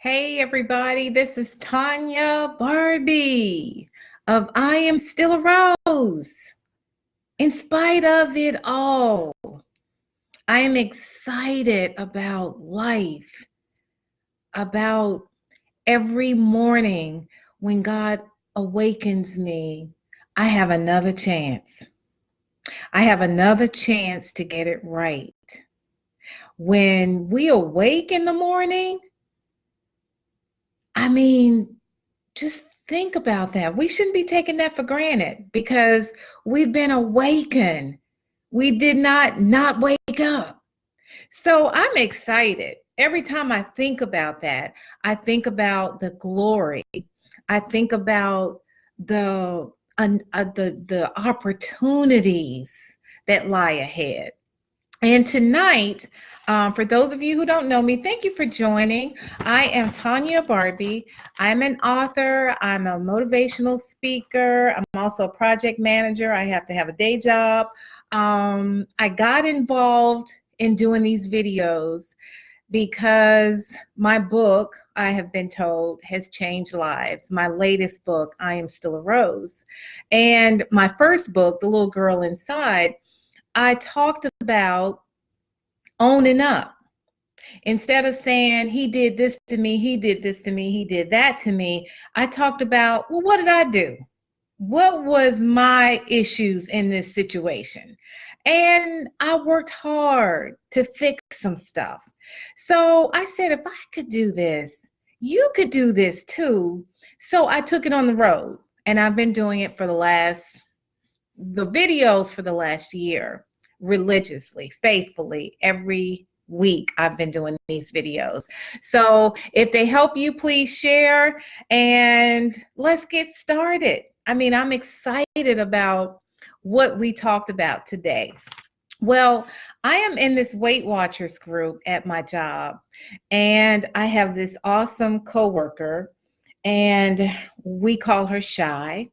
Hey everybody, this is Tanya Barbie of I Am Still a Rose. In spite of it all, I am excited about life, about every morning when God awakens me. I have another chance. I have another chance to get it right. When we awake in the morning, I mean, just think about that. We shouldn't be taking that for granted because we've been awakened. We did not wake up. So I'm excited. Every time I think about that, I think about the glory. I think about the opportunities that lie ahead. And tonight, for those of you who don't know me, thank you for joining. I am Tanya Barbie. I'm an author. I'm a motivational speaker. I'm also a project manager. I have to have a day job. I got involved in doing these videos because my book, I have been told, has changed lives. My latest book, I Am Still a Rose. And my first book, The Little Girl Inside, I talked about owning up. Instead of saying, he did this to me, he did this to me, he did that to me, I talked about, well, what did I do? What was my issues in this situation? And I worked hard to fix some stuff. So I said, if I could do this, you could do this too. So I took it on the road, and I've been doing it for the videos for the last year, religiously, faithfully, every week I've been doing these videos. So if they help you, please share and let's get started. I mean, I'm excited about what we talked about today. Well, I am in this Weight Watchers group at my job, and I have this awesome coworker, and we call her Shy.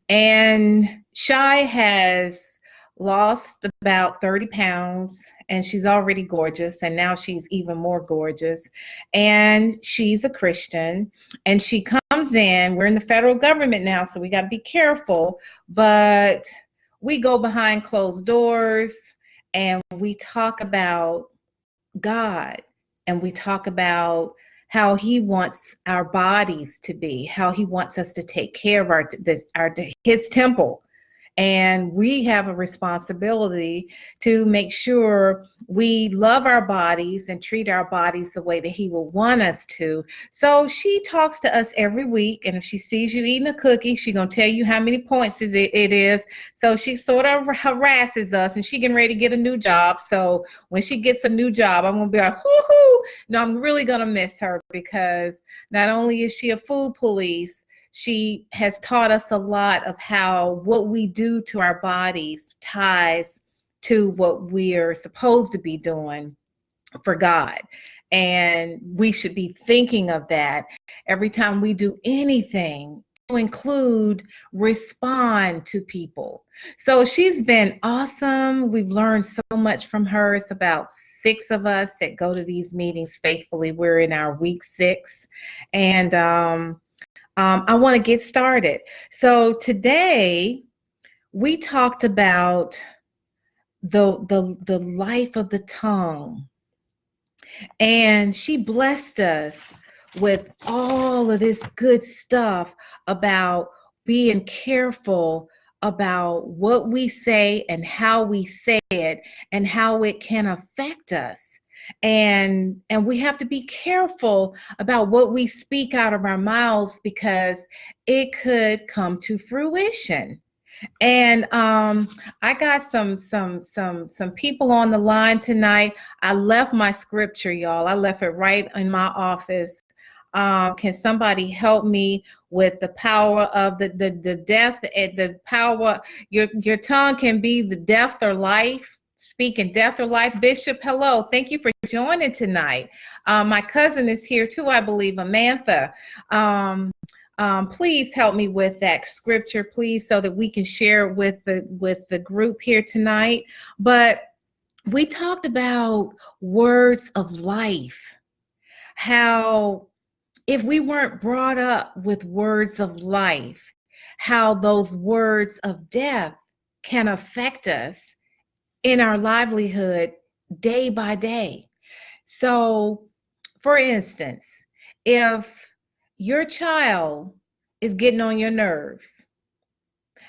And Shy has lost about 30 pounds, and she's already gorgeous, and now she's even more gorgeous. And she's a Christian, and she comes in. We're in the federal government now, so we got to be careful, but we go behind closed doors and we talk about God, and we talk about how he wants our bodies to be, how he wants us to take care of his temple. And we have a responsibility to make sure we love our bodies and treat our bodies the way that he will want us to. So she talks to us every week, and if she sees you eating a cookie, she's going to tell you how many points it is. So she sort of harasses us, and she getting ready to get a new job. So when she gets a new job, I'm going to be like, whoo-hoo. No, I'm really going to miss her, because not only is she a food police, she has taught us a lot of how what we do to our bodies ties to what we are supposed to be doing for God. And we should be thinking of that every time we do anything, to include respond to people. So she's been awesome. We've learned so much from her. It's about 6 of us that go to these meetings faithfully. We're in our week 6. And I want to get started. So today we talked about the life of the tongue, and she blessed us with all of this good stuff about being careful about what we say and how we say it and how it can affect us. And we have to be careful about what we speak out of our mouths, because it could come to fruition. And I got some people on the line tonight. I left my scripture, y'all. I left it right in my office. Can somebody help me with the power of the death, the power? Your tongue can be the death or life. Speaking death or life. Bishop, hello. Thank you for joining tonight. My cousin is here too, I believe, Amantha. Please help me with that scripture, please, so that we can share with the group here tonight. But we talked about words of life, how if we weren't brought up with words of life, how those words of death can affect us in our livelihood day by day. So, for instance, if your child is getting on your nerves,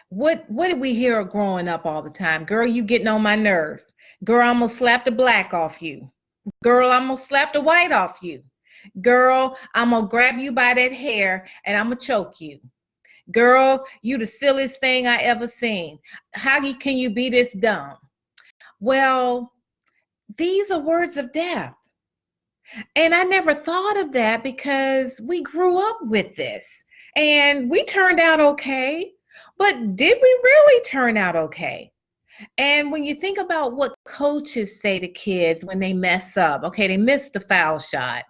what did we hear growing up all the time? Girl, you getting on my nerves. Girl, I'm gonna slap the black off you. Girl, I'm gonna slap the white off you. Girl, I'm gonna grab you by that hair and I'm gonna choke you. Girl, you the silliest thing I ever seen. Can you be this dumb? Well, these are words of death. And I never thought of that because we grew up with this and we turned out okay. But did we really turn out okay? And when you think about what coaches say to kids when they mess up, okay, they missed a foul shot.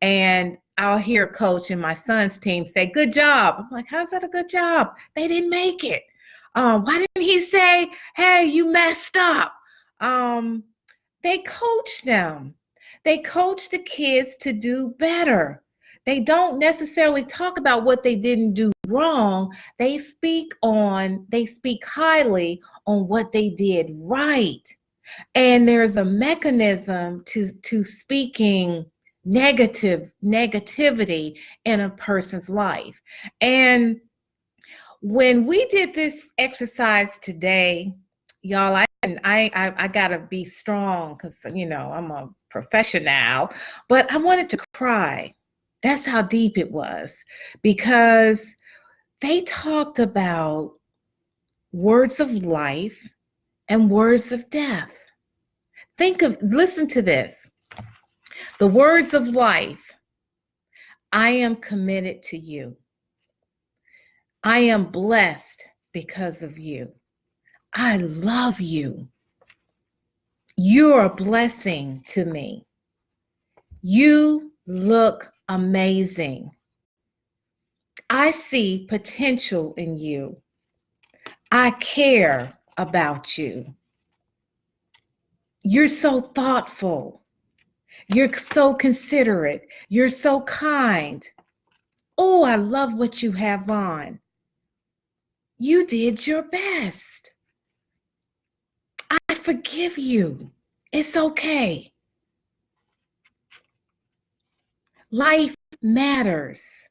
And I'll hear a coach in my son's team say, "Good job." I'm like, how's that a good job? They didn't make it. Why didn't he say, "Hey, you messed up"? They coach them. They coach the kids to do better. They don't necessarily talk about what they didn't do wrong. They speak highly on what they did right. And there's a mechanism to speaking negativity in a person's life. And when we did this exercise today, y'all, I gotta be strong because I'm a professional, but I wanted to cry. That's how deep it was, because they talked about words of life and words of death. Listen to this. The words of life: I am committed to you. I am blessed because of you. I love you. You're a blessing to me. You look amazing. I see potential in you. I care about you. You're so thoughtful. You're so considerate. You're so kind. Oh, I love what you have on. You did your best. I forgive you. It's okay. Life matters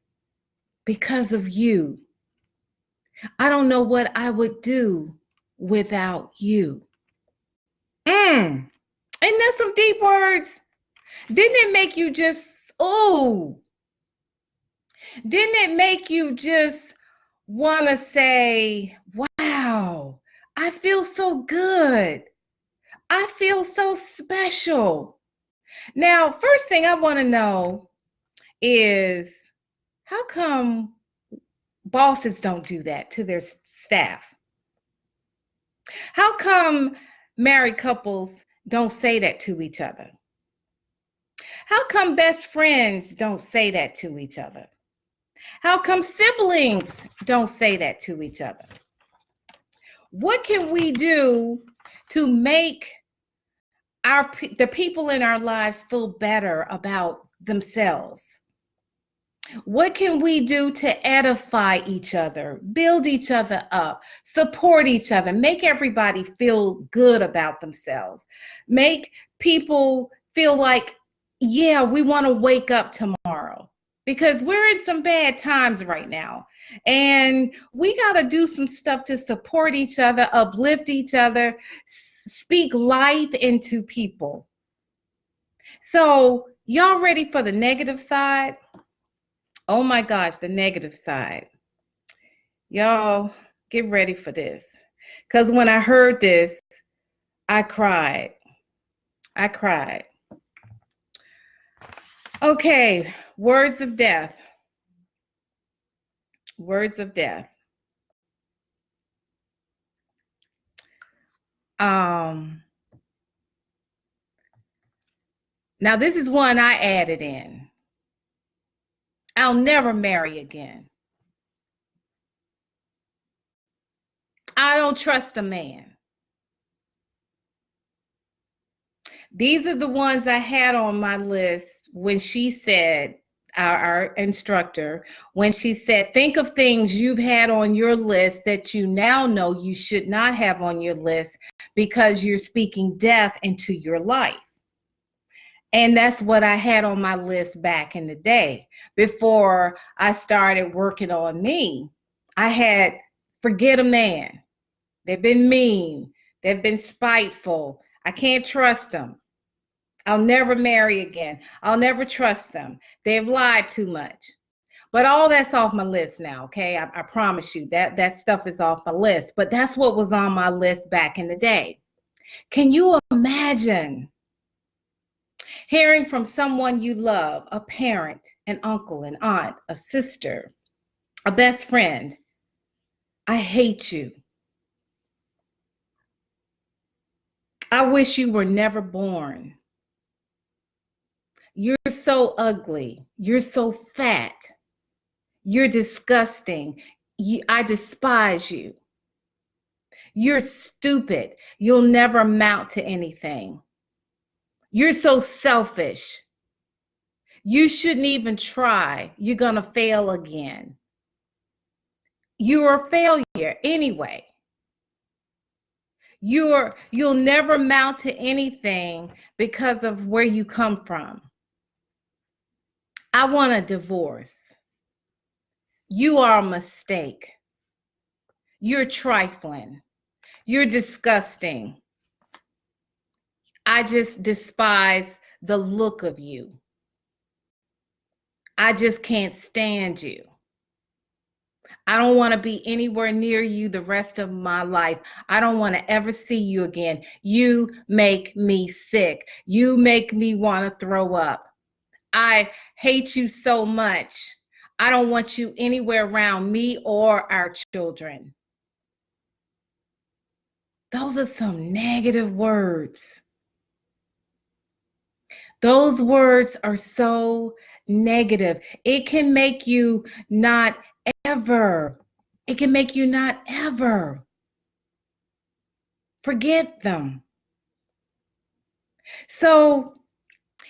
because of you. I don't know what I would do without you. Ain't that some deep words? Didn't it make you just, oh, didn't it make you just want to say, wow, I feel so good. I feel so special. Now, first thing I want to know is, how come bosses don't do that to their staff? How come married couples don't say that to each other? How come best friends don't say that to each other? How come siblings don't say that to each other? What can we do to make the people in our lives feel better about themselves? What can we do to edify each other, build each other up, support each other, make everybody feel good about themselves, make people feel like, yeah, we want to wake up tomorrow? Because we're in some bad times right now. And we got to do some stuff to support each other, uplift each other, speak life into people. So, y'all ready for the negative side? Oh my gosh, the negative side. Y'all, get ready for this. Because when I heard this, I cried. I cried. Okay, words of death. Words of death. Now this is one I added in. I'll never marry again. I don't trust a man. These are the ones I had on my list when she said, our instructor, when she said, think of things you've had on your list that you now know you should not have on your list because you're speaking death into your life. And that's what I had on my list back in the day before I started working on me. I had forget a man. They've been mean. They've been spiteful. I can't trust them. I'll never marry again. I'll never trust them. They've lied too much. But all that's off my list now, okay? I promise you that stuff is off my list. But that's what was on my list back in the day. Can you imagine hearing from someone you love, a parent, an uncle, an aunt, a sister, a best friend, I hate you. I wish you were never born. You're so ugly. You're so fat. You're disgusting. I despise you. You're stupid. You'll never amount to anything. You're so selfish. You shouldn't even try. You're going to fail again. You're a failure anyway. You'll never amount to anything because of where you come from. I want a divorce. You are a mistake. You're trifling. You're disgusting. I just despise the look of you. I just can't stand you. I don't want to be anywhere near you the rest of my life. I don't want to ever see you again. You make me sick. You make me want to throw up. I hate you so much. I don't want you anywhere around me or our children. Those are some negative words. Those words are so negative. It can make you not ever. It can make you not ever forget them. So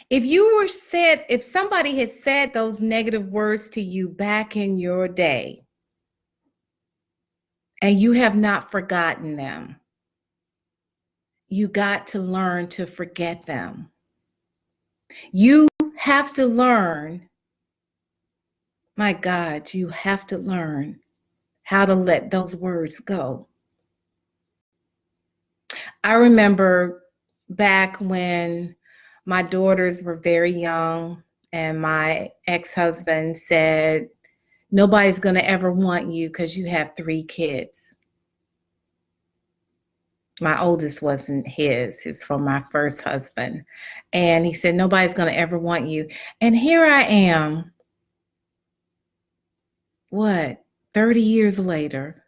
if somebody had said those negative words to you back in your day, and you have not forgotten them, you got to learn to forget them. You have to learn, my God, you have to learn how to let those words go. I remember back when my daughters were very young and my ex-husband said, nobody's going to ever want you because you have 3 kids. My oldest wasn't his. It's from my first husband. And he said, nobody's going to ever want you. And here I am, 30 years later.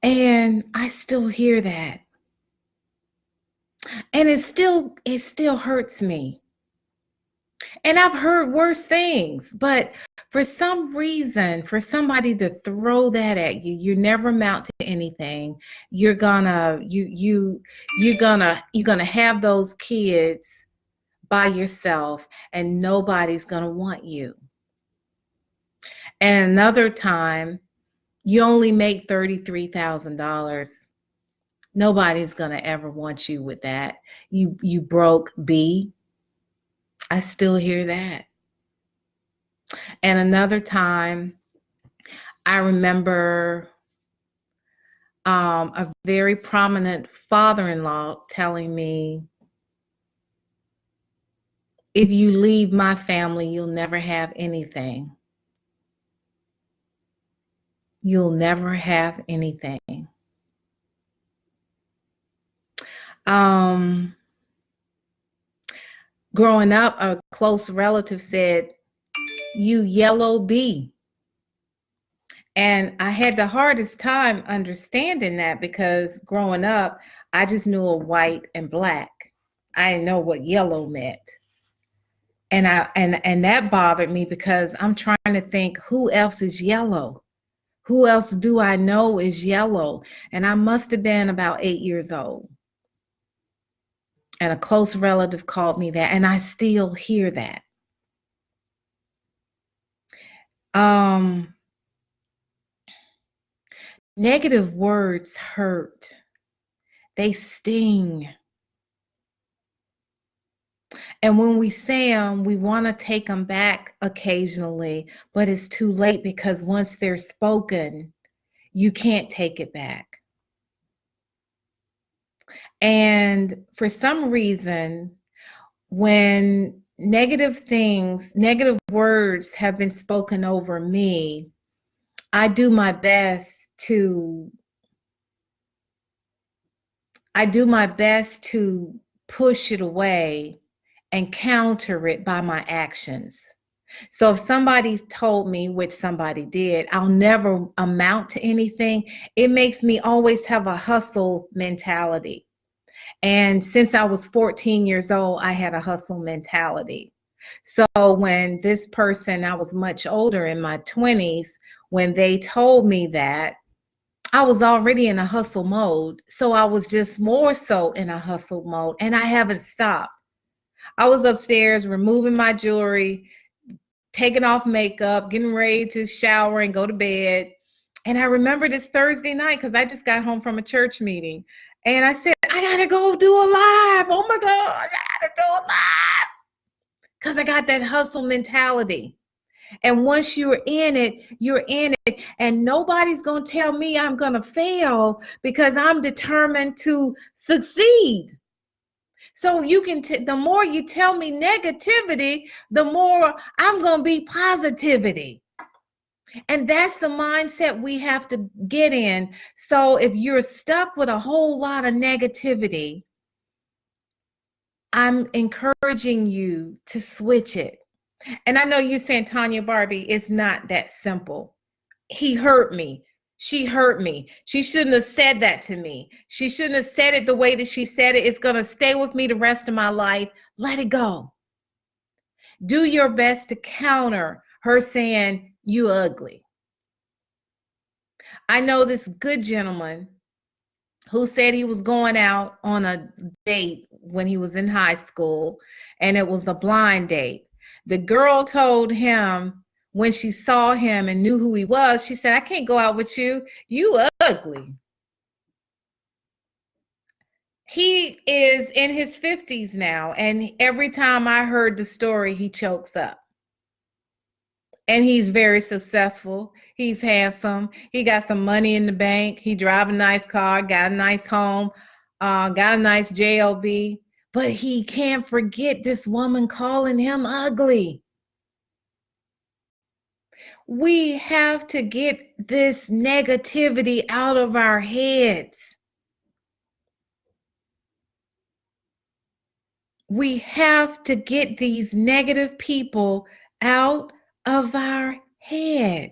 And I still hear that. And it still hurts me. And I've heard worse things, but for some reason, for somebody to throw that at you, you never amount to anything. You're gonna have those kids by yourself and nobody's gonna want you. And another time, you only make $33,000. Nobody's gonna ever want you with that. You broke B. I still hear that. And another time, I remember a very prominent father-in-law telling me, if you leave my family, you'll never have anything. You'll never have anything. Growing up, a close relative said, you yellow bee. And I had the hardest time understanding that because growing up, I just knew a white and black. I didn't know what yellow meant. And that bothered me because I'm trying to think, who else is yellow? Who else do I know is yellow? And I must have been about 8 years old. And a close relative called me that, and I still hear that. Negative words hurt. They sting. And when we say them, we want to take them back occasionally, but it's too late because once they're spoken, you can't take it back. And for some reason, when negative words have been spoken over me, I do my best to push it away and counter it by my actions. So if somebody told me, which somebody did, I'll never amount to anything, it makes me always have a hustle mentality. And since I was 14 years old, I had a hustle mentality. So when this person, I was much older in my 20s, when they told me that, I was already in a hustle mode. So I was just more so in a hustle mode, and I haven't stopped. I was upstairs removing my jewelry, taking off makeup, getting ready to shower and go to bed. And I remember this Thursday night because I just got home from a church meeting. And I said, I gotta go do a live. Oh my God, I gotta do a live. Because I got that hustle mentality. And once you're in it, you're in it. And nobody's going to tell me I'm going to fail because I'm determined to succeed. So you can, the more you tell me negativity, the more I'm going to be positivity. And that's the mindset we have to get in. So if you're stuck with a whole lot of negativity, I'm encouraging you to switch it. And I know you're saying, Tanya Barbie, it's not that simple. He hurt me. She hurt me. She shouldn't have said that to me. She shouldn't have said it the way that she said it. It's going to stay with me the rest of my life. Let it go. Do your best to counter her saying, you ugly. I know this good gentleman who said he was going out on a date when he was in high school, and it was a blind date. The girl told him when she saw him and knew who he was, she said, I can't go out with you. You ugly. He is in his 50s now, and every time I heard the story, he chokes up. And he's very successful. He's handsome. He got some money in the bank. He drive a nice car, got a nice home, got a nice JLB. But he can't forget this woman calling him ugly. We have to get this negativity out of our heads. We have to get these negative people out of our head.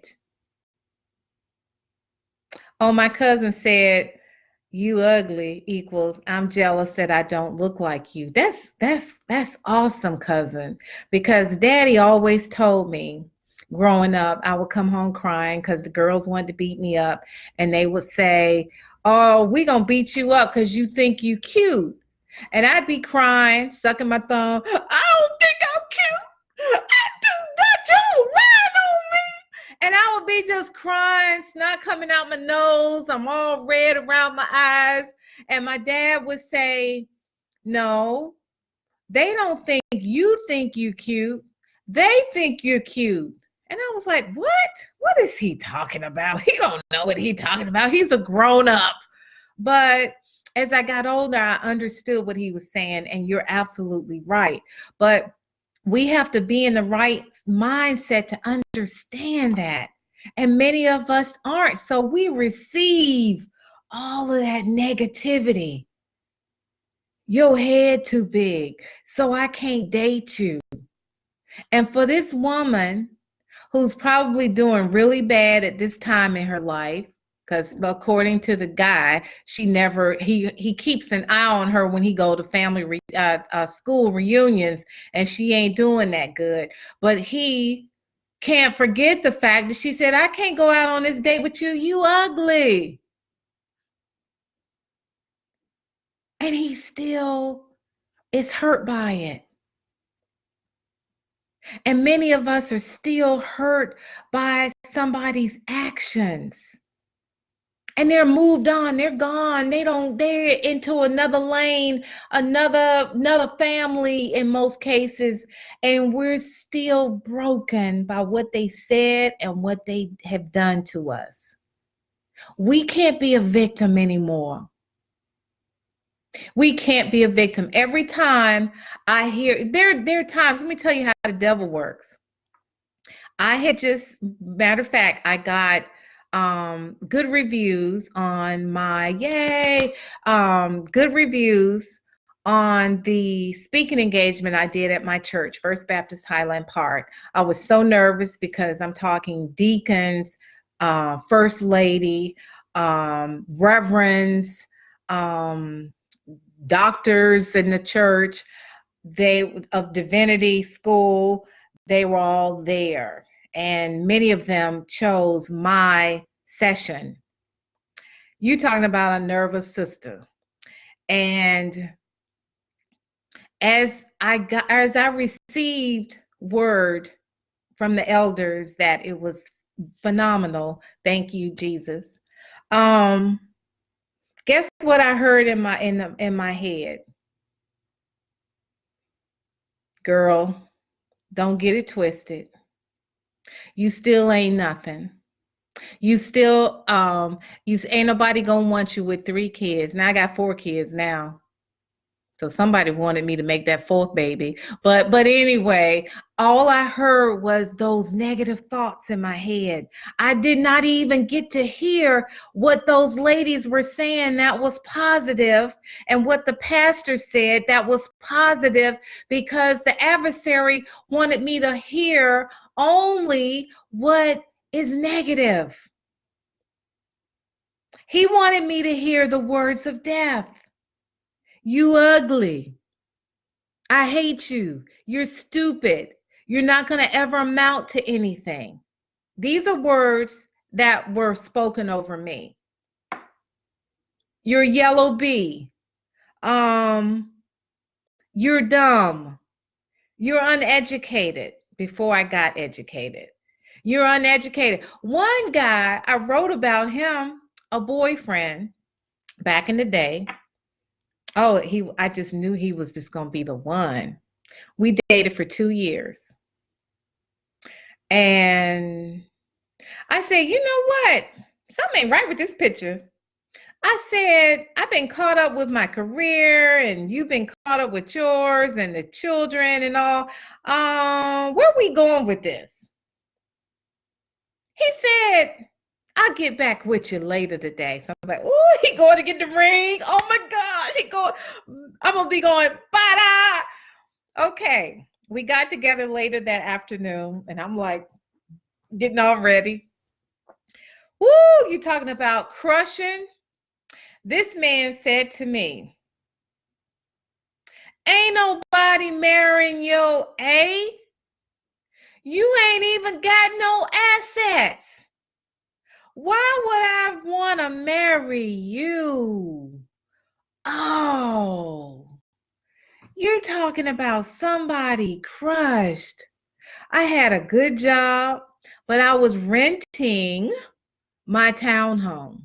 Oh, my cousin said, you ugly equals I'm jealous that I don't look like you. That's awesome, cousin, because daddy always told me growing up, I would come home crying because the girls wanted to beat me up, and they would say, oh, we gonna beat you up because you think you cute. And I'd be crying, sucking my thumb. I don't think I'm cute. I do not. You're lying on me. And I would be just crying, snot coming out my nose. I'm all red around my eyes. And my dad would say, no, they don't think you cute. They think you're cute. And I was like, what? What is he talking about? He don't know what he's talking about. He's a grown up. But as I got older, I understood what he was saying, and you're absolutely right. But we have to be in the right mindset to understand that. And many of us aren't. So we receive all of that negativity. Your head too big, so I can't date you. And for this woman who's probably doing really bad at this time in her life, because according to the guy, he keeps an eye on her when he go to family school reunions, and she ain't doing that good. But he can't forget the fact that she said, I can't go out on this date with you. You ugly. And he still is hurt by it. And many of us are still hurt by somebody's actions. And they're moved on, they're gone. They're into another lane, another family in most cases. And we're still broken by what they said and what they have done to us. We can't be a victim anymore. We can't be a victim. Every time I hear, there are times, let me tell you how the devil works. Matter of fact, I got good reviews on my, good reviews on the speaking engagement I did at my church, First Baptist Highland Park. I was so nervous because I'm talking deacons, first lady, reverends, doctors in the church, of divinity school, they were all there. And many of them chose my session. You talking about a nervous sister. And as I received word from the elders that it was phenomenal, thank you, Jesus. Guess what I heard in my head? Girl, don't get it twisted. You still ain't nothing. You still, ain't nobody gonna want you with 3 kids. Now I got 4 kids now. So somebody wanted me to make that 4th baby. But anyway, all I heard was those negative thoughts in my head. I did not even get to hear what those ladies were saying that was positive, and what the pastor said that was positive, because the adversary wanted me to hear only what is negative. He wanted me to hear the words of death. You ugly. I hate you. You're stupid. You're not going to ever amount to anything. These are words that were spoken over me. You're yellow bee. You're dumb. You're uneducated. Before I got educated. You're uneducated. One guy, I wrote about him, a boyfriend back in the day. Oh, I just knew he was just going to be the one. We dated for 2 years. And I said, you know what? Something ain't right with this picture. I said, I've been caught up with my career, and you've been caught up with yours and the children and all. Where are we going with this? He said, I'll get back with you later today. So I'm like, oh, he going to get the ring. Oh my gosh, I'm going to be going, bada. Okay, we got together later that afternoon, and I'm like, getting all ready. Woo, you talking about crushing? This man said to me, ain't nobody marrying your A. You ain't even got no assets. Why would I want to marry you? Oh, you're talking about somebody crushed. I had a good job, but I was renting my townhome.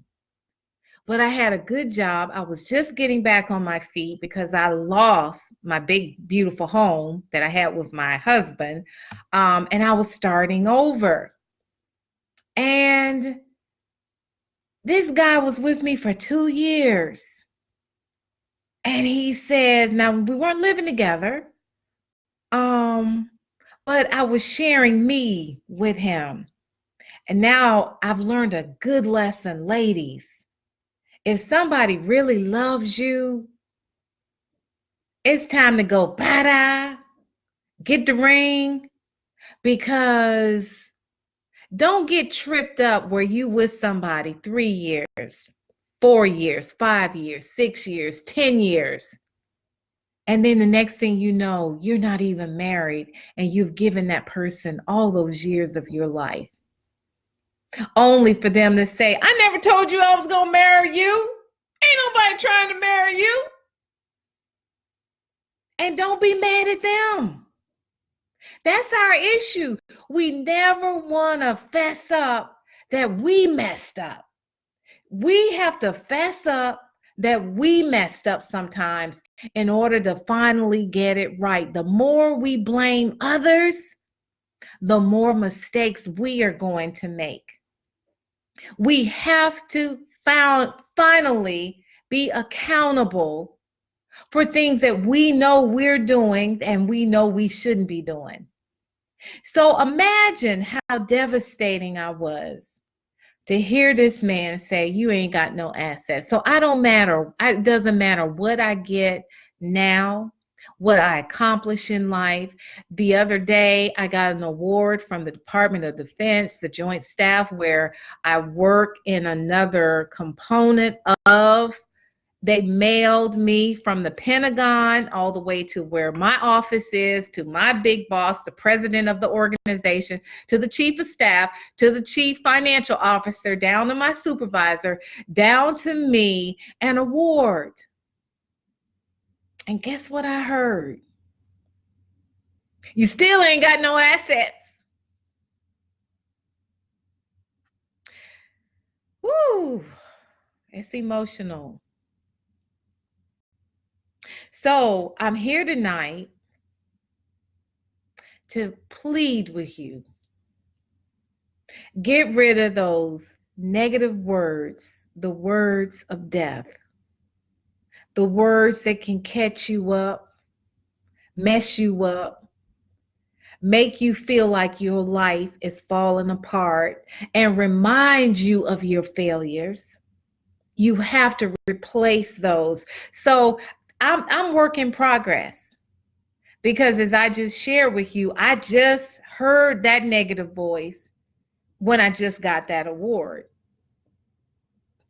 But I had a good job. I was just getting back on my feet because I lost my big, beautiful home that I had with my husband. And I was starting over. And this guy was with me for 2 years. And he says, now we weren't living together, but I was sharing me with him. And now I've learned a good lesson, ladies. If somebody really loves you, it's time to go, bada, get the ring, because don't get tripped up where you with somebody 3 years, 4 years, 5 years, 6 years, 10 years. And then the next thing you know, you're not even married, and you've given that person all those years of your life, only for them to say, I never told you I was going to marry you. Ain't nobody trying to marry you. and don't be mad at them. That's our issue. We never want to fess up that we messed up. We have to fess up that we messed up sometimes in order to finally get it right. The more we blame others, the more mistakes we are going to make. We have to finally be accountable for things that we know we're doing and we know we shouldn't be doing. So imagine how devastating I was to hear this man say, you ain't got no assets. So I don't matter. It doesn't matter what I get now, what I accomplish in life. The other day, I got an award from the Department of Defense, the Joint Staff, where I work in another component of. They mailed me from the Pentagon all the way to where my office is, to my big boss, the president of the organization, to the chief of staff, to the chief financial officer, down to my supervisor, down to me, an award. And guess what I heard? You still ain't got no assets. Woo, it's emotional. So I'm here tonight to plead with you. Get rid of those negative words, the words of death, the words that can catch you up, mess you up, make you feel like your life is falling apart, and remind you of your failures. You have to replace those. So I'm work in progress, because as I just shared with you, I just heard that negative voice when I just got that award.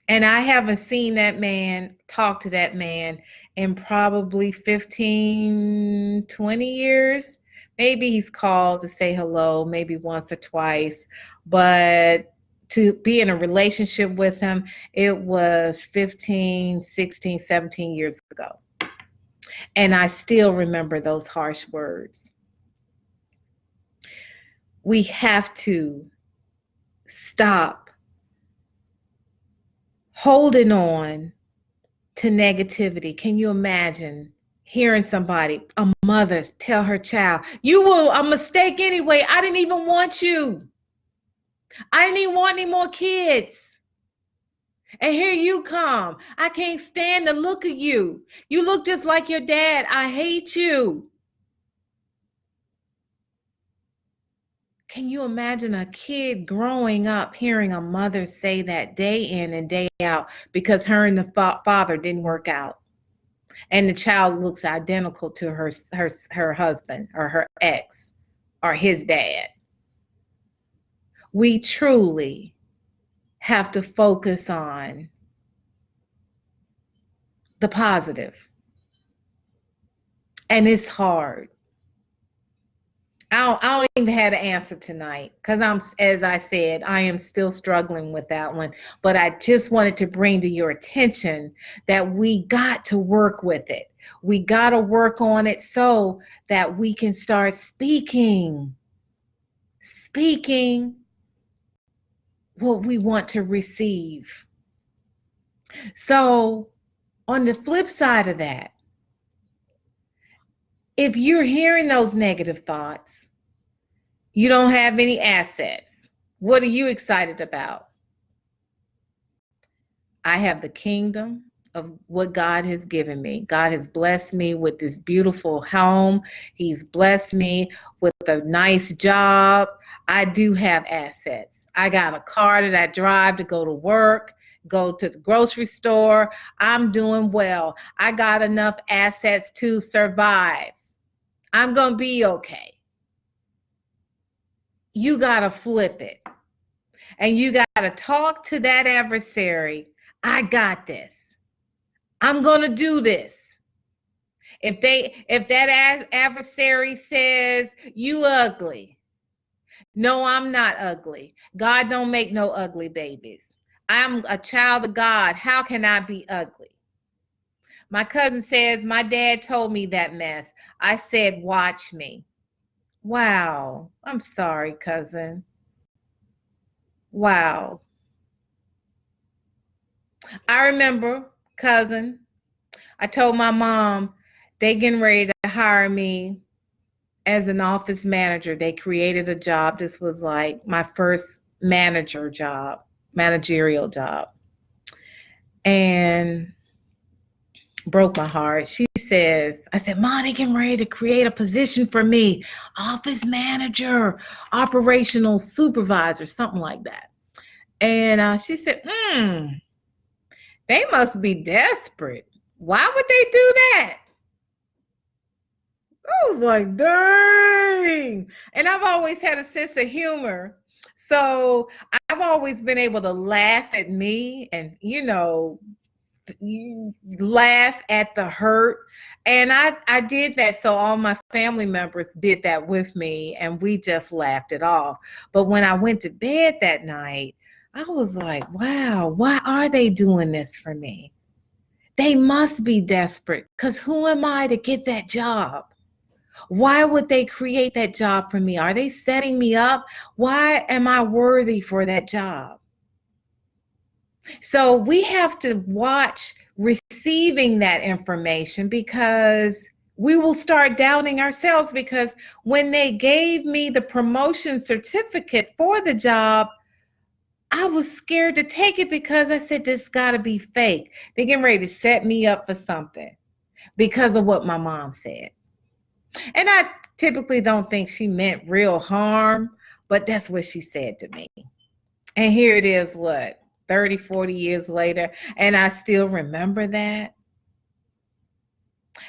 And I haven't seen that man, talk to that man in probably 15, 20 years. Maybe he's called to say hello, maybe once or twice. But to be in a relationship with him, it was 15, 16, 17 years ago. And I still remember those harsh words. We have to stop holding on to negativity. Can you imagine hearing somebody, a mother, tell her child, you were a mistake anyway. I didn't even want you. I didn't even want any more kids. And here you come. I can't stand the look of you. You look just like your dad. I hate you. Can you imagine a kid growing up hearing a mother say that day in and day out because her and the father didn't work out? And the child looks identical to her husband or her ex or his dad. We truly have to focus on the positive. And it's hard. I don't even have an answer tonight, because as I said, I am still struggling with that one. But I just wanted to bring to your attention that we got to work with it. We got to work on it so that we can start speaking what we want to receive. So on the flip side of that, if you're hearing those negative thoughts, you don't have any assets, what are you excited about? I have the kingdom of what God has given me. God has blessed me with this beautiful home. He's blessed me with a nice job. I do have assets. I got a car that I drive to go to work, go to the grocery store. I'm doing well. I got enough assets to survive. I'm going to be okay. You got to flip it. And you got to talk to that adversary. I got this. I'm going to do this. If that adversary says you ugly, no, I'm not ugly. God don't make no ugly babies. I'm a child of God. How can I be ugly? My cousin says, my dad told me that mess. I said, watch me. Wow. I'm sorry, cousin. Wow. I remember, cousin, I told my mom they getting ready to hire me as an office manager. They created a job. This was like my first managerial job. And broke my heart. She says, I said, Mom, they getting ready to create a position for me, office manager, operational supervisor, something like that. And she said, they must be desperate. Why would they do that? I was like, dang. And I've always had a sense of humor. So I've always been able to laugh at me and, you laugh at the hurt. And I did that. So all my family members did that with me and we just laughed it off. But when I went to bed that night, I was like, wow, why are they doing this for me? They must be desperate because who am I to get that job? Why would they create that job for me? Are they setting me up? Why am I worthy for that job? So we have to watch receiving that information because we will start doubting ourselves because when they gave me the promotion certificate for the job, I was scared to take it because I said, this got to be fake. They're getting ready to set me up for something because of what my mom said. And I typically don't think she meant real harm, but that's what she said to me. And here it is, 30, 40 years later, and I still remember that.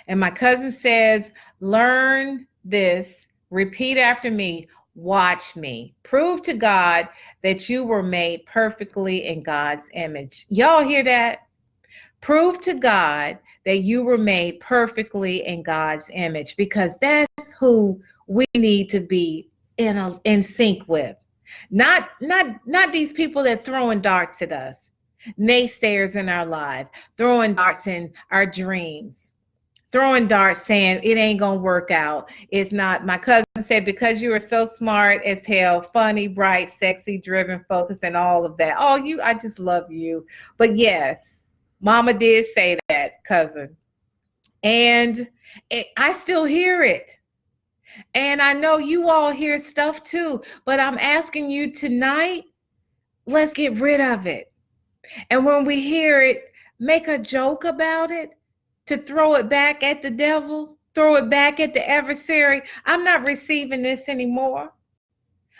And my cousin says, learn this, repeat after me, watch me. Prove to God that you were made perfectly in God's image. Y'all hear that? Prove to God that you were made perfectly in God's image, because that's who we need to be in sync with. Not these people that throwing darts at us, naysayers in our life, throwing darts in our dreams, throwing darts saying it ain't gonna work out. It's not. My cousin said, because you are so smart as hell, funny, bright, sexy, driven, focused, and all of that. Oh, I just love you. But yes, Mama did say that, cousin. And I still hear it. And I know you all hear stuff too, but I'm asking you tonight, let's get rid of it. And when we hear it, make a joke about it, to throw it back at the devil, throw it back at the adversary. I'm not receiving this anymore.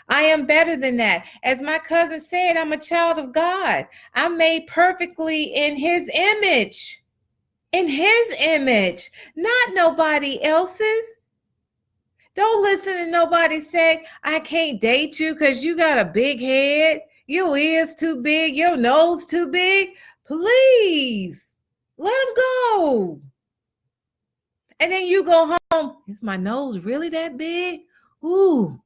I am better than that. As my cousin said, I'm a child of God. I'm made perfectly in his image. In his image, not nobody else's. Don't listen to nobody say, I can't date you because you got a big head, your ears too big, your nose too big. Please, let them go. And then you go home, is my nose really that big? Ooh,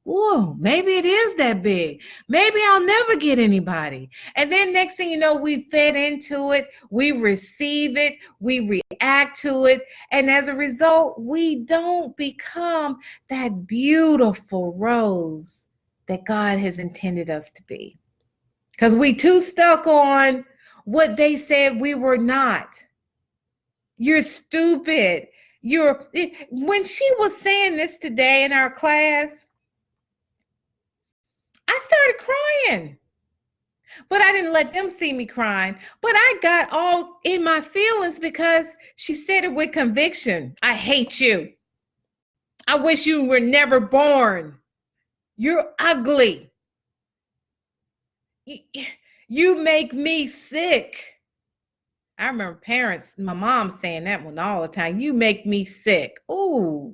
maybe it is that big. Maybe I'll never get anybody. And then next thing you know, we fed into it, we receive it, we react to it. And as a result, we don't become that beautiful rose that God has intended us to be. Because we too stuck on what they said we were not. You're stupid. When she was saying this today in our class, I started crying, but I didn't let them see me crying. But I got all in my feelings because she said it with conviction. I hate you. I wish you were never born. You're ugly. You make me sick. I remember my mom saying that one all the time. You make me sick. Ooh.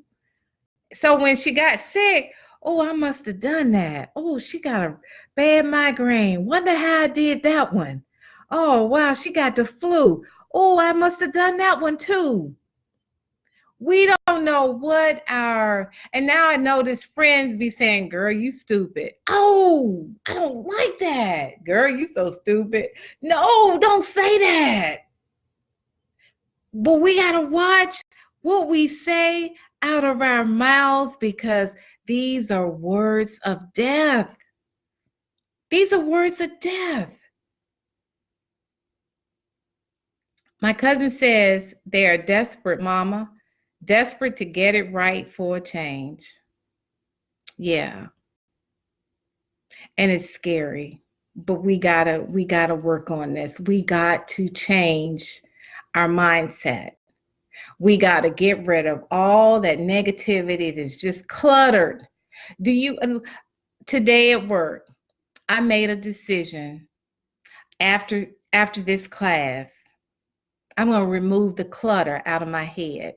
So when she got sick, I must have done that. Oh, she got a bad migraine. Wonder how I did that one. Oh, wow, she got the flu. Oh, I must have done that one too. We don't know and now I notice friends be saying, girl, you stupid. Oh, I don't like that. Girl, you so stupid. No, don't say that. But we got to watch what we say out of our mouths, because these are words of death. These are words of death. My cousin says they are desperate, Mama, desperate to get it right for a change. Yeah. And it's scary, but we gotta work on this. We got to change our mindset. We got to get rid of all that negativity that's just cluttered. Today at work, I made a decision after this class. I'm going to remove the clutter out of my head.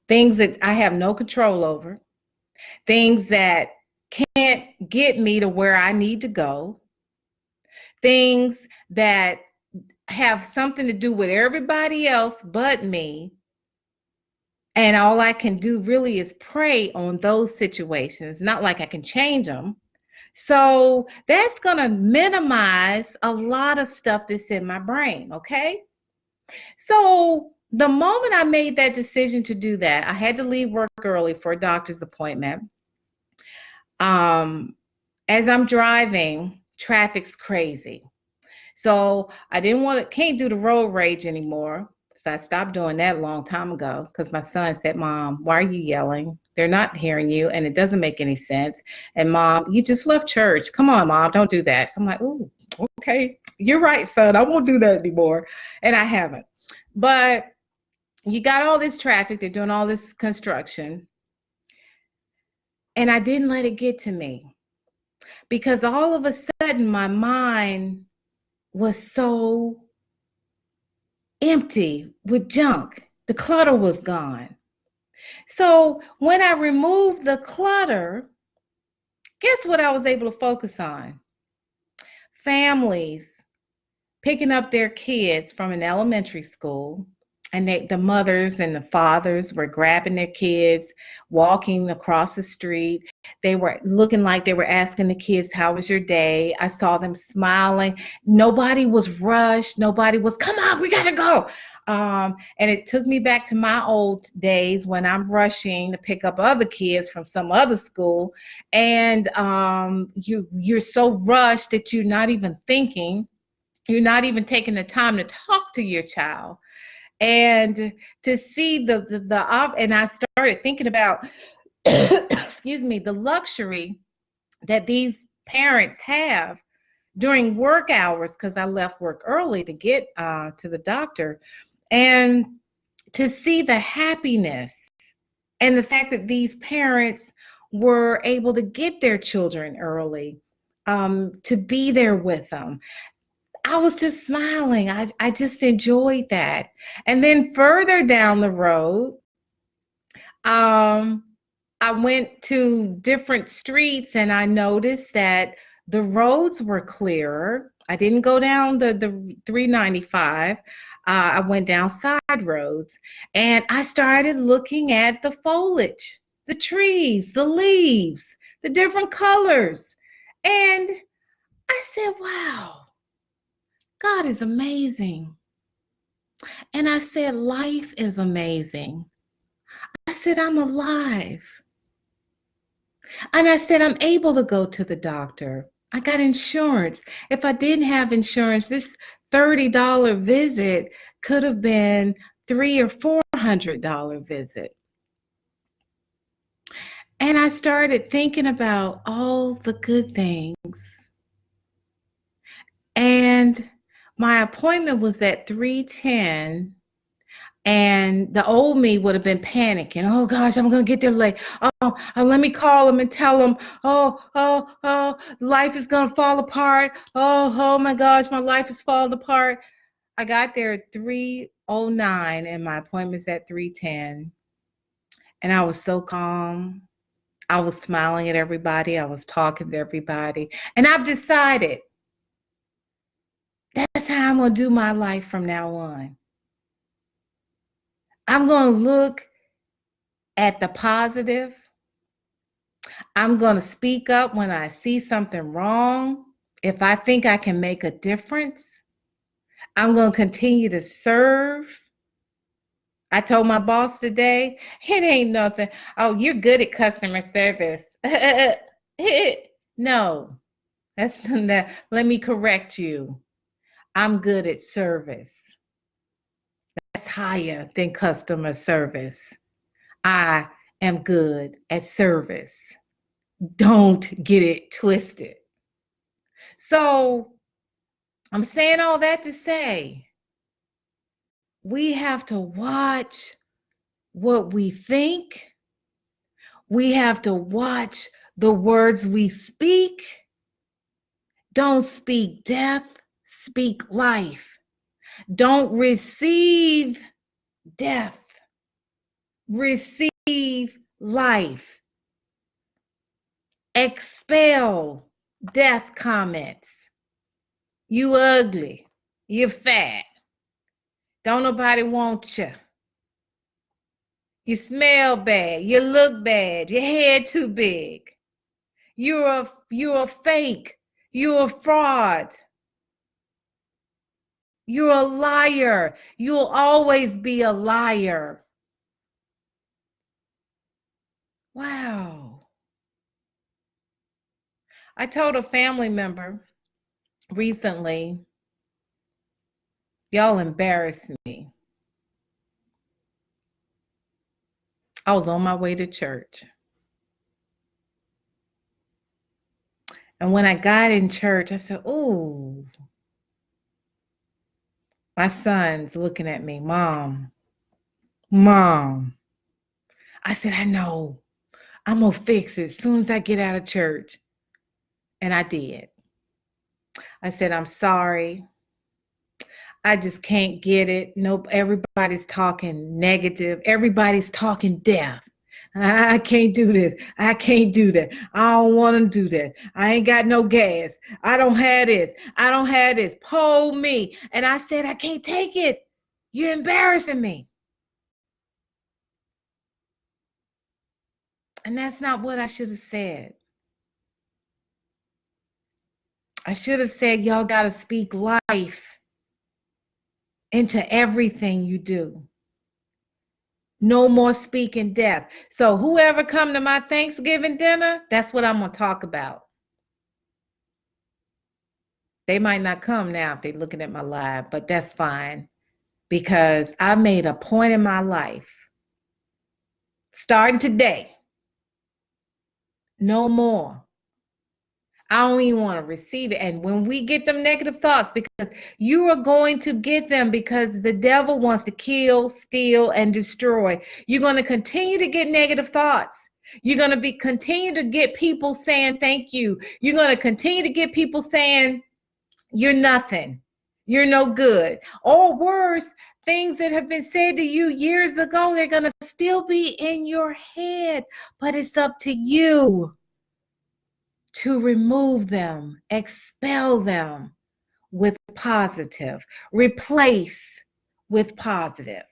Things that I have no control over, things that can't get me to where I need to go, things that have something to do with everybody else but me. And all I can do really is pray on those situations, not like I can change them. So that's going to minimize a lot of stuff that's in my brain, okay? So the moment I made that decision to do that, I had to leave work early for a doctor's appointment. As I'm driving, traffic's crazy. So I can't do the road rage anymore. So I stopped doing that a long time ago, because my son said, Mom, why are you yelling? They're not hearing you and it doesn't make any sense. And Mom, you just left church. Come on, Mom, don't do that. So I'm like, ooh, okay, you're right, son. I won't do that anymore. And I haven't. But you got all this traffic. They're doing all this construction. And I didn't let it get to me, because all of a sudden my mind was so empty with junk. The clutter was gone. So when I removed the clutter, guess what I was able to focus on? Families picking up their kids from an elementary school, and the mothers and the fathers were grabbing their kids, walking across the street. They were looking like they were asking the kids, how was your day? I saw them smiling. Nobody was rushed. Nobody was, come on, we got to go. And it took me back to my old days when I'm rushing to pick up other kids from some other school. And you're so rushed that you're not even thinking. You're not even taking the time to talk to your child. And to see and I started thinking about, excuse me, the luxury that these parents have during work hours, because I left work early to get to the doctor, and to see the happiness and the fact that these parents were able to get their children early, to be there with them. I was just smiling. I just enjoyed that. And then further down the road, I went to different streets and I noticed that the roads were clearer. I didn't go down the 395. I went down side roads, and I started looking at the foliage, the trees, the leaves, the different colors. And I said, wow. God is amazing. And I said, life is amazing. I said, I'm alive. And I said, I'm able to go to the doctor. I got insurance. If I didn't have insurance, this $30 visit could have been $300 or $400 visit. And I started thinking about all the good things. And my appointment was at 3:10, and the old me would have been panicking. Oh gosh, I'm gonna get there late. Oh, let me call them and tell them, oh, life is gonna fall apart. Oh my gosh, my life is falling apart. I got there at 3:09 and my appointment's at 3:10. And I was so calm. I was smiling at everybody. I was talking to everybody. And I've decided that's how I'm going to do my life from now on. I'm going to look at the positive. I'm going to speak up when I see something wrong. If I think I can make a difference, I'm going to continue to serve. I told my boss today, it ain't nothing. Oh, you're good at customer service. No, that's not that. Let me correct you. I'm good at service. That's higher than customer service. I am good at service. Don't get it twisted. So I'm saying all that to say, we have to watch what we think. We have to watch the words we speak. Don't speak death, speak life. Don't receive death, receive life. Expel death comments. You ugly, you fat, don't nobody want you. You smell bad, you look bad, your head too big. You're a fake, you're a fraud. You're a liar. You'll always be a liar. Wow. I told a family member recently, y'all embarrassed me. I was on my way to church. And when I got in church, I said, ooh, my son's looking at me, Mom. I said, I know. I'm going to fix it as soon as I get out of church. And I did. I said, I'm sorry. I just can't get it. Nope. Everybody's talking negative. Everybody's talking death. I can't do this. I can't do that. I don't want to do that. I ain't got no gas. I don't have this. I don't have this. Pull me. And I said, I can't take it. You're embarrassing me. And that's not what I should have said. I should have said, y'all got to speak life into everything you do. No more speaking death. So whoever come to my Thanksgiving dinner, that's what I'm going to talk about. They might not come now if they're looking at my live, but that's fine because I made a point in my life, starting today, no more. I don't even want to receive it. And when we get them negative thoughts, because you are going to get them because the devil wants to kill, steal, and destroy. You're going to continue to get negative thoughts. You're going to continue to get people saying thank you. You're going to continue to get people saying you're nothing. You're no good. Or worse, things that have been said to you years ago, they're going to still be in your head, but it's up to you to remove them, expel them with positive, replace with positive.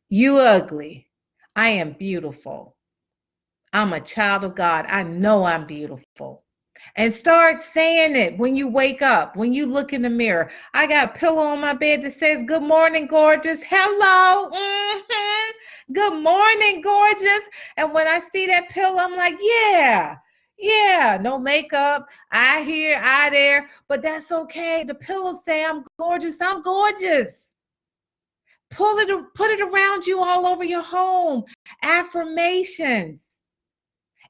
You ugly. I am beautiful. I'm a child of God. I know I'm beautiful. And start saying it when you wake up, when you look in the mirror. I got a pillow on my bed that says, good morning, gorgeous. Hello. Good morning, gorgeous. And when I see that pillow, I'm like, yeah, no makeup, eye here, eye there, but that's okay. The pillows say I'm gorgeous. I'm gorgeous. Put it around you all over your home. Affirmations.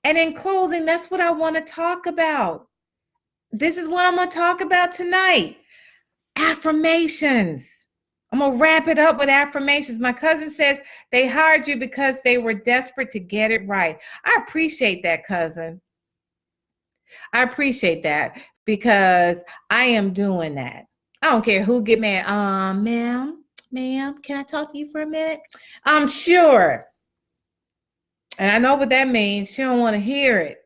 And in closing, that's what I want to talk about. This is what I'm going to talk about tonight. Affirmations. I'm going to wrap it up with affirmations. My cousin says they hired you because they were desperate to get it right. I appreciate that, cousin. I appreciate that because I am doing that. I don't care who get mad. Ma'am, can I talk to you for a minute? I'm sure. And I know what that means. She don't want to hear it.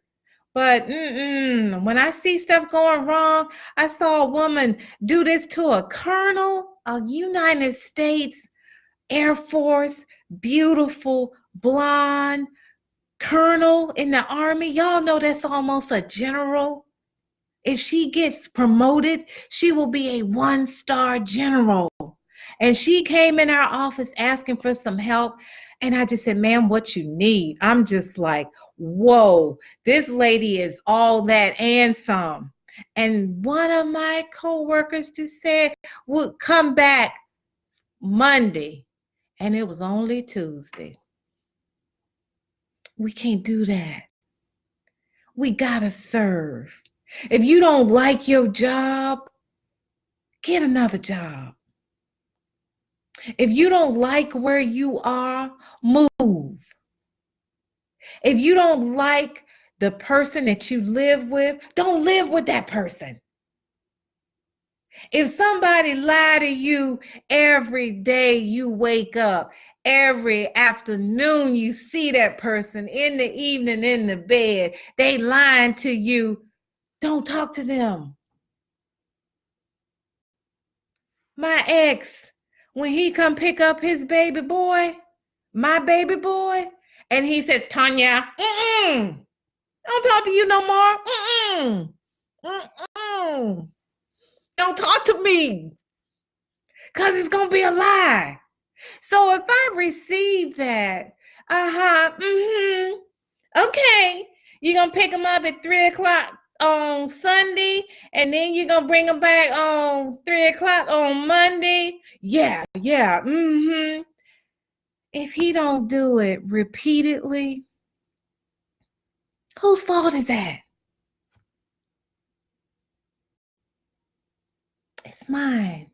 But when I see stuff going wrong, I saw a woman do this to a colonel, a United States Air Force, beautiful, blonde, colonel in the Army. Y'all know that's almost a general. If she gets promoted, she will be a 1-star general. And she came in our office asking for some help. And I just said, ma'am, what you need? I'm just like, whoa, this lady is all that and some. And one of my coworkers just said, we'll come back Monday. And it was only Tuesday. We can't do that. We gotta serve. If you don't like your job, get another job. If you don't like where you are, move. If you don't like the person that you live with, don't live with that person. If somebody lie to you every day you wake up, every afternoon you see that person, in the evening in the bed, they lying to you, don't talk to them. My ex, when he come pick up his baby boy, my baby boy, and he says, Tanya, don't talk to you no more. Don't talk to me, because it's going to be a lie. So if I receive that, okay, you're going to pick them up at 3 o'clock on Sunday, and then you're going to bring them back on 3 o'clock on Monday. Yeah. If he don't do it repeatedly, whose fault is that? It's mine.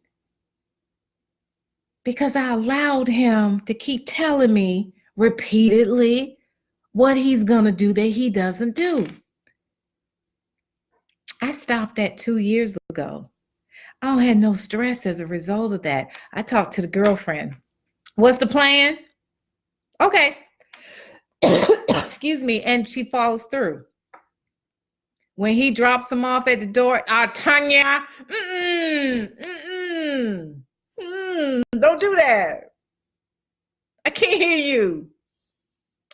Because I allowed him to keep telling me repeatedly what he's going to do that he doesn't do. I stopped that 2 years ago. I don't have no stress as a result of that. I talked to the girlfriend. What's the plan? Okay. Excuse me. And she follows through. When he drops them off at the door, Tanya, don't do that. I can't hear you.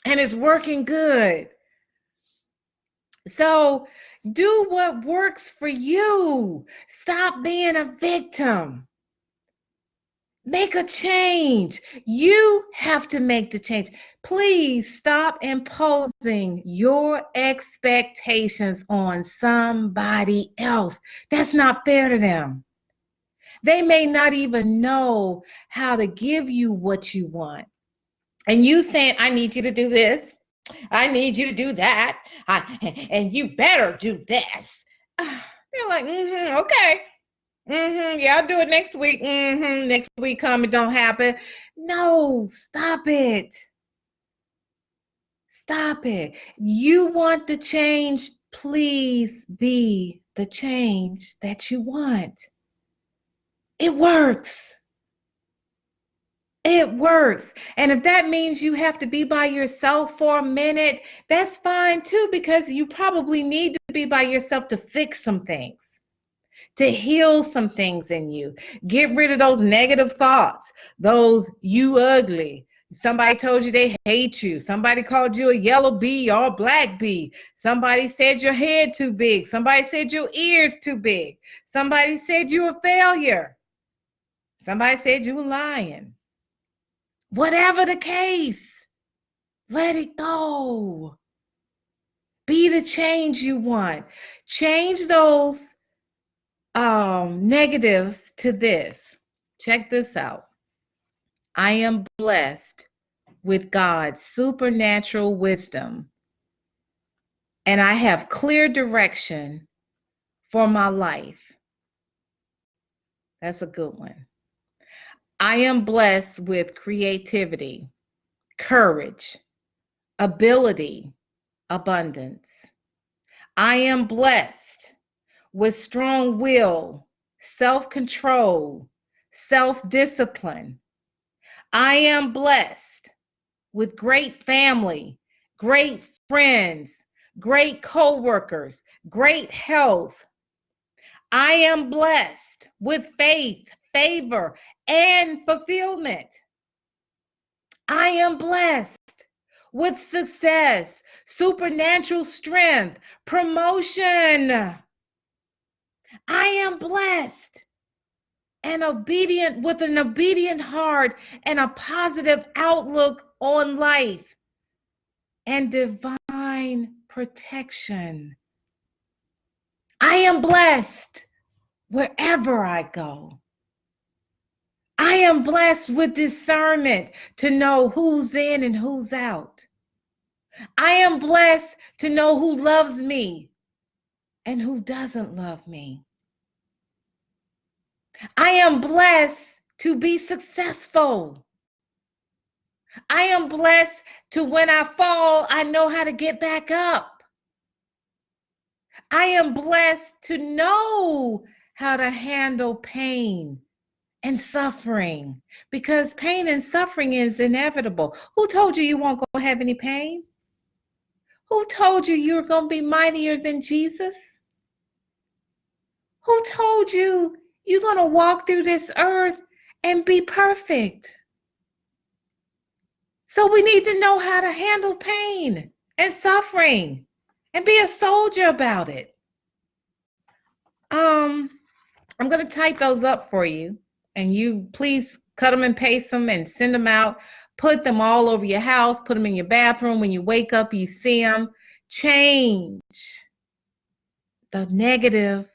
And it's working good. So do what works for you. Stop being a victim. Make a change. You have to make the change. Please stop imposing your expectations on somebody else. That's not fair to them. They may not even know how to give you what you want. And you saying, I need you to do this. I need you to do that. And you better do this. They're like, okay. Yeah, I'll do it next week. Next week come, it don't happen. No, stop it. Stop it. You want the change, please be the change that you want. It works. It works. And if that means you have to be by yourself for a minute, that's fine too, because you probably need to be by yourself to fix some things, to heal some things in you. Get rid of those negative thoughts, those you ugly. Somebody told you they hate you. Somebody called you a yellow bee or a black bee. Somebody said your head too big. Somebody said your ears too big. Somebody said you a failure. Somebody said you were lying. Whatever the case, let it go. Be the change you want. Change those negatives to this. Check this out. I am blessed with God's supernatural wisdom, and I have clear direction for my life. That's a good one. I am blessed with creativity, courage, ability, abundance. I am blessed with strong will, self-control, self-discipline. I am blessed with great family, great friends, great co-workers, great health. I am blessed with faith, favor, and fulfillment. I am blessed with success, supernatural strength, promotion. I am blessed and with an obedient heart and a positive outlook on life and divine protection. I am blessed wherever I go. I am blessed with discernment to know who's in and who's out. I am blessed to know who loves me and who doesn't love me. I am blessed to be successful. I am blessed to when I fall, I know how to get back up. I am blessed to know how to handle pain and suffering, because pain and suffering is inevitable. Who told you won't go have any pain? Who told you you're going to be mightier than Jesus? Who told you you're going to walk through this earth and be perfect? So we need to know how to handle pain and suffering and be a soldier about it. I'm going to type those up for you, and you please cut them and paste them and send them out. Put them all over your house. Put them in your bathroom. When you wake up, you see them. Change the negative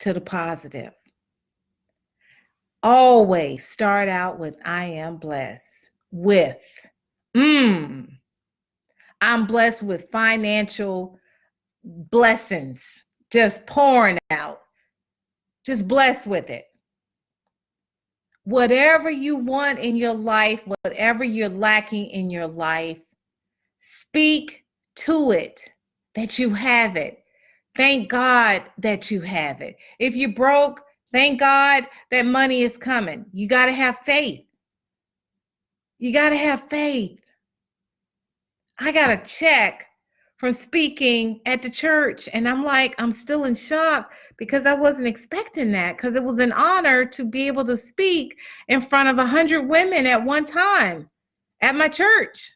to the positive. Always start out with I am blessed with. I'm blessed with financial blessings just pouring out. Just blessed with it. Whatever you want in your life, whatever you're lacking in your life, speak to it that you have it. Thank God that you have it. If you're broke, thank God that money is coming. You got to have faith. You got to have faith. I got a check from speaking at the church, and I'm still in shock because I wasn't expecting that, because it was an honor to be able to speak in front of 100 women at one time at my church.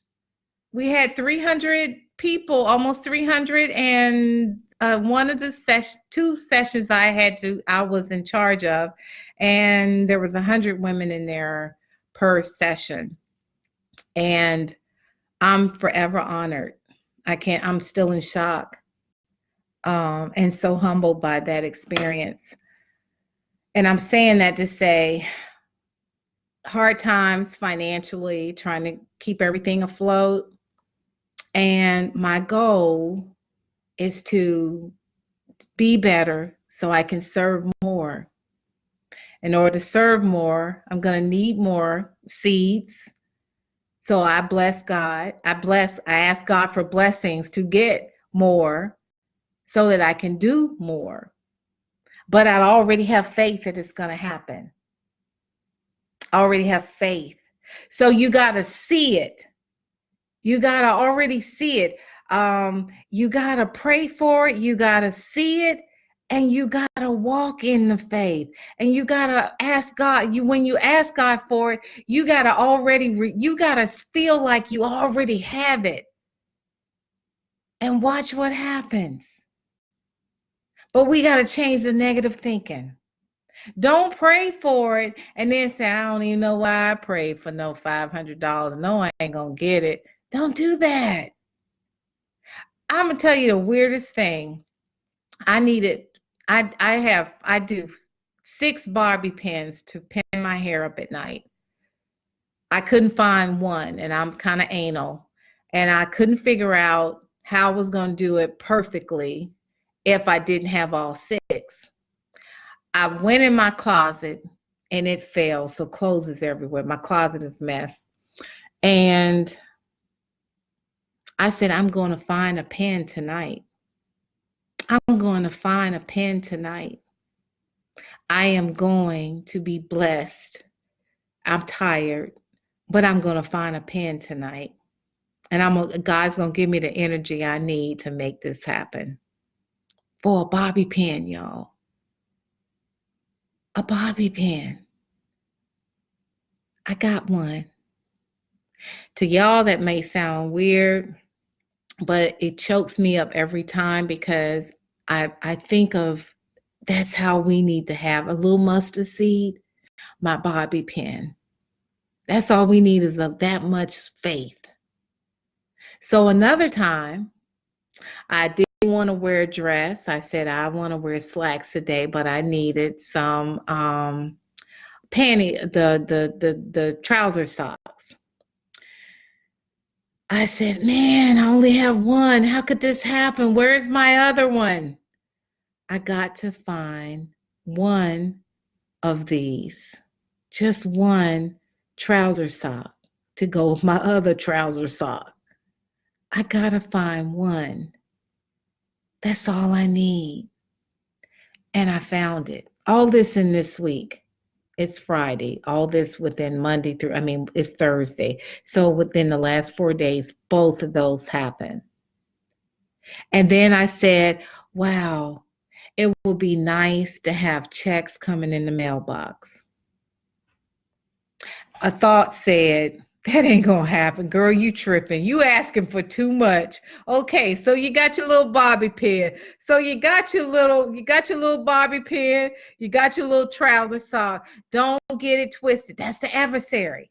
We had 300 people, almost 300, and one of the two sessions I was in charge of, and there was 100 women in there per session. And I'm forever honored. I'm still in shock, and so humbled by that experience. And I'm saying that to say, hard times financially, trying to keep everything afloat. And my goal is to be better so I can serve more. In order to serve more, I'm going to need more seeds. So I bless God. I ask God for blessings to get more so that I can do more. But I already have faith that it's going to happen. I already have faith. So you got to see it. You got to already see it. You got to pray for it. You got to see it. And you got to walk in the faith, and you got to ask God. When you ask God for it, you got to you got to feel like you already have it, and watch what happens. But we got to change the negative thinking. Don't pray for it and then say, I don't even know why I prayed for no $500. No, I ain't going to get it. Don't do that. I'm going to tell you the weirdest thing. I do 6 Barbie pins to pin my hair up at night. I couldn't find one, and I'm kind of anal, and I couldn't figure out how I was going to do it perfectly if I didn't have all 6. I went in my closet and it fell. So clothes is everywhere. My closet is a mess. And I said, I'm going to find a pen tonight. I'm going to find a pen tonight. I am going to be blessed. I'm tired, but I'm going to find a pen tonight. And God's going to give me the energy I need to make this happen. For a bobby pin, y'all. A bobby pin. I got one. To y'all, that may sound weird, but it chokes me up every time, because I think of that's how we need to have a little mustard seed. my bobby pin. That's all we need is that much faith. So another time, I didn't want to wear a dress. I said, I want to wear slacks today, but I needed some the trouser socks. I said, man, I only have one. How could this happen? Where's my other one? I got to find one of these, just one trouser sock to go with my other trouser sock. I got to find one. That's all I need. And I found it. All this in this week. It's Friday. All this within Monday through, it's Thursday. So within the last 4 days, both of those happened. And then I said, wow, it will be nice to have checks coming in the mailbox. A thought said, that ain't gonna happen. Girl, you tripping. You asking for too much. Okay, so you got your little bobby pin. So you got your little bobby pin. You got your little trouser sock. Don't get it twisted. That's the adversary.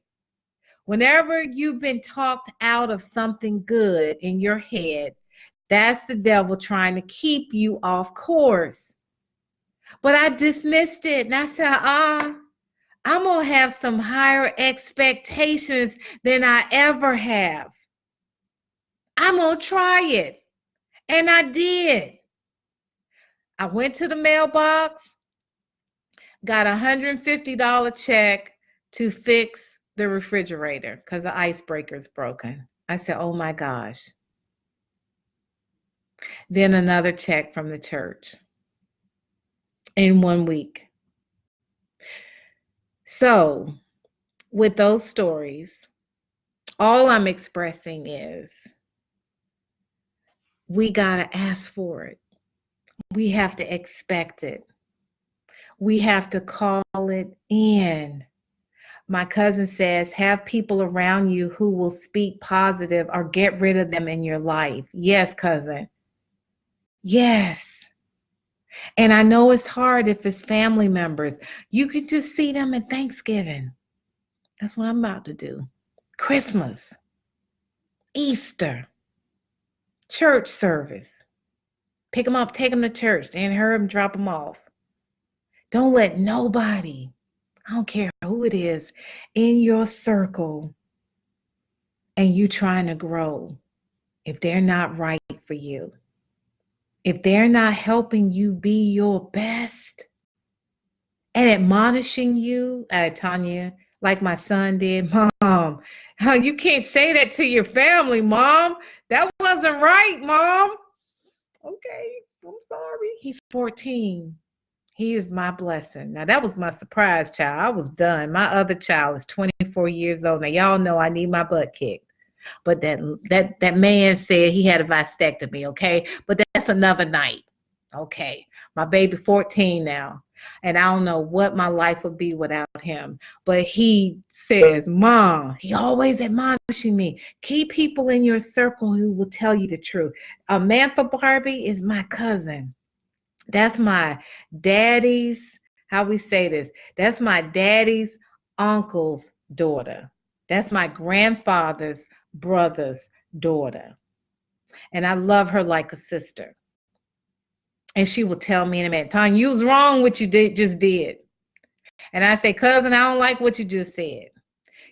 Whenever you've been talked out of something good in your head, that's the devil trying to keep you off course. But I dismissed it and I said, I'm going to have some higher expectations than I ever have. I'm going to try it. And I did. I went to the mailbox, got a $150 check to fix the refrigerator because the icebreaker's broken. I said, oh my gosh. Then another check from the church in 1 week. So with those stories, all I'm expressing is we got to ask for it. We have to expect it. We have to call it in. My cousin says, have people around you who will speak positive or get rid of them in your life. Yes, cousin. Yes. And I know it's hard if it's family members. You could just see them at Thanksgiving. That's what I'm about to do. Christmas, Easter, church service. Pick them up, take them to church. Then hurry them, drop them off. Don't let nobody, I don't care who it is, in your circle and you trying to grow, if they're not right for you, if they're not helping you be your best and admonishing you, Tanya, like my son did, Mom, you can't say that to your family, Mom. That wasn't right, Mom. Okay, I'm sorry. He's 14. He is my blessing. Now, that was my surprise child. I was done. My other child is 24 years old. Now, y'all know I need my butt kicked. But that man said he had a vasectomy, okay? But that's another night, okay? My baby 14 now, and I don't know what my life would be without him. But he says, Mom, he always admonishing me, keep people in your circle who will tell you the truth. Amantha Barbie is my cousin. That's my daddy's, how we say this, that's my daddy's uncle's daughter. That's my grandfather's brother's daughter. And I love her like a sister. And she will tell me in a minute, Tanya, you was wrong what you just did. And I say, cousin, I don't like what you just said.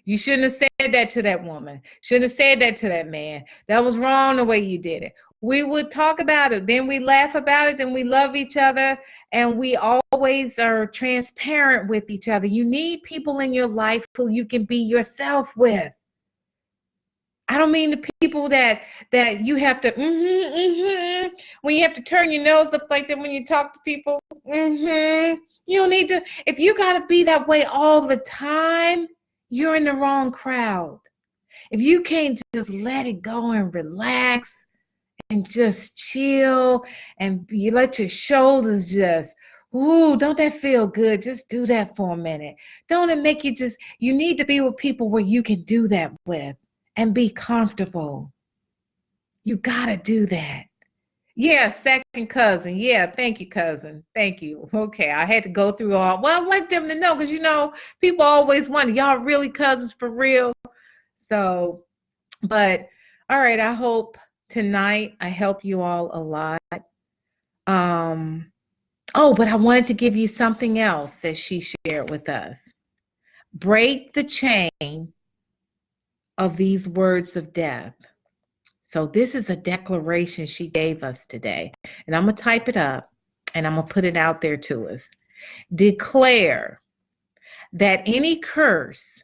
You shouldn't have said that to that woman. Shouldn't have said that to that man. That was wrong the way you did it. We would talk about it. Then we laugh about it. Then we love each other. And we always are transparent with each other. You need people in your life who you can be yourself with. I don't mean the people that you have to, when you have to turn your nose up like that when you talk to people. You don't need to. If you got to be that way all the time, you're in the wrong crowd. If you can't just let it go and relax and just chill and you let your shoulders just, ooh, don't that feel good? Just do that for a minute. Don't it make you just, you need to be with people where you can do that with and be comfortable. You got to do that. Yeah, second cousin. Yeah, thank you, cousin. Thank you. Okay, I had to go through all. Well, I want them to know because people always wonder, y'all really cousins for real? So, but all right, I hope tonight I help you all a lot. Um, oh, but I wanted to give you something else that she shared with us. Break the chain of these words of death. So this is a declaration she gave us today. And I'm going to type it up and I'm going to put it out there to us. Declare that any curse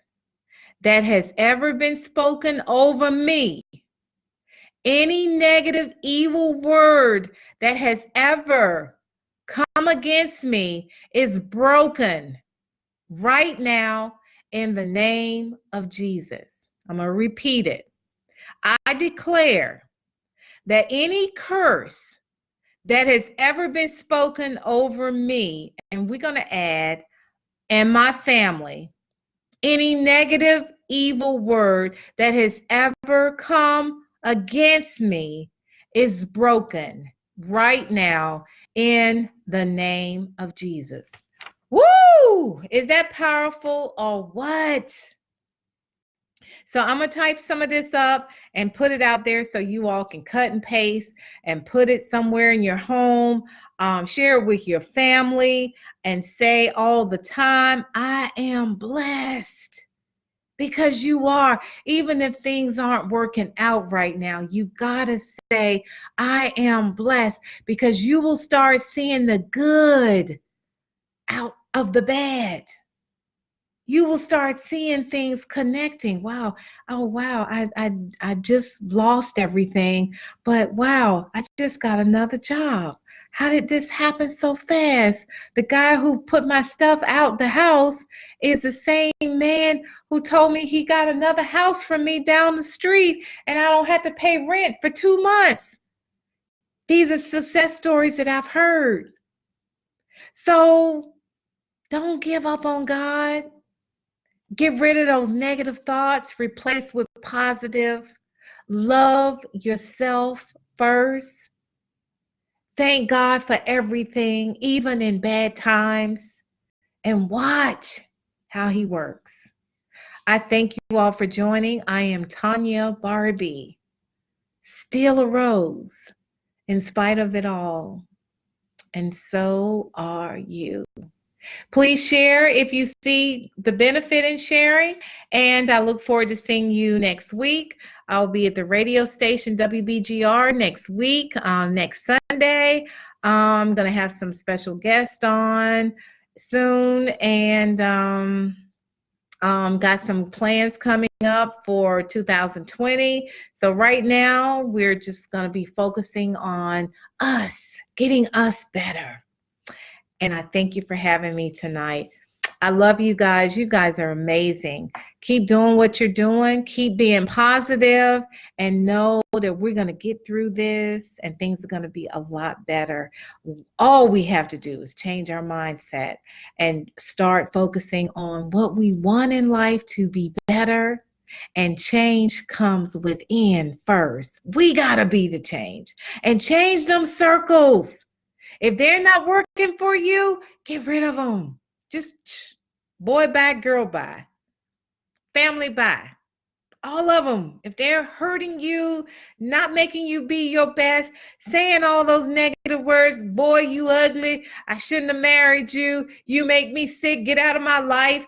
that has ever been spoken over me, any negative, evil word that has ever come against me is broken right now in the name of Jesus. I'm going to repeat it. I declare that any curse that has ever been spoken over me, and we're going to add, and my family, any negative, evil word that has ever come against me is broken right now in the name of Jesus. Woo! Is that powerful or what? So I'm going to type some of this up and put it out there so you all can cut and paste and put it somewhere in your home. Share it with your family and say all the time, I am blessed. Because you are. Even if things aren't working out right now, you got to say, I am blessed, because you will start seeing the good out of the bad. You will start seeing things connecting. Wow. Oh, wow. I just lost everything, but wow, I just got another job. How did this happen so fast? The guy who put my stuff out the house is the same man who told me he got another house from me down the street and I don't have to pay rent for 2 months. These are success stories that I've heard. So don't give up on God. Get rid of those negative thoughts, replace with positive. Love yourself first. Thank God for everything, even in bad times, and watch how He works. I thank you all for joining. I am Tanya Barbie. Still arose in spite of it all, and so are you. Please share if you see the benefit in sharing, and I look forward to seeing you next week. I'll be at the radio station WBGR next week, next Sunday. I'm going to have some special guests on soon, and got some plans coming up for 2020. So right now, we're just going to be focusing on us, getting us better. And I thank you for having me tonight. I love you guys. You guys are amazing. Keep doing what you're doing. Keep being positive, and know that we're going to get through this and things are going to be a lot better. All we have to do is change our mindset and start focusing on what we want in life to be better. And change comes within first. We got to be the change and change them circles. If they're not working for you, get rid of them. Just boy bye, girl bye, family bye, all of them. If they're hurting you, not making you be your best, saying all those negative words, boy, you ugly, I shouldn't have married you, you make me sick, get out of my life.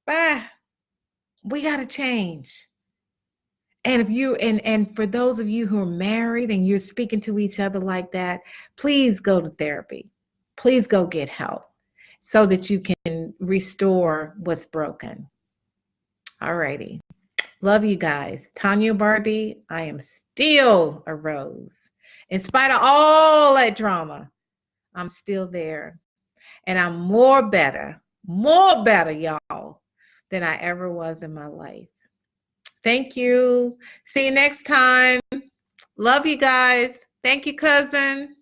Bye. We got to change. And if you and for those of you who are married and you're speaking to each other like that, please go to therapy. Please go get help so that you can restore what's broken. All righty. Love you guys. Tanya Barbie, I am still a rose. In spite of all that drama, I'm still there. And I'm more better, y'all, than I ever was in my life. Thank you. See you next time. Love you guys. Thank you, cousin.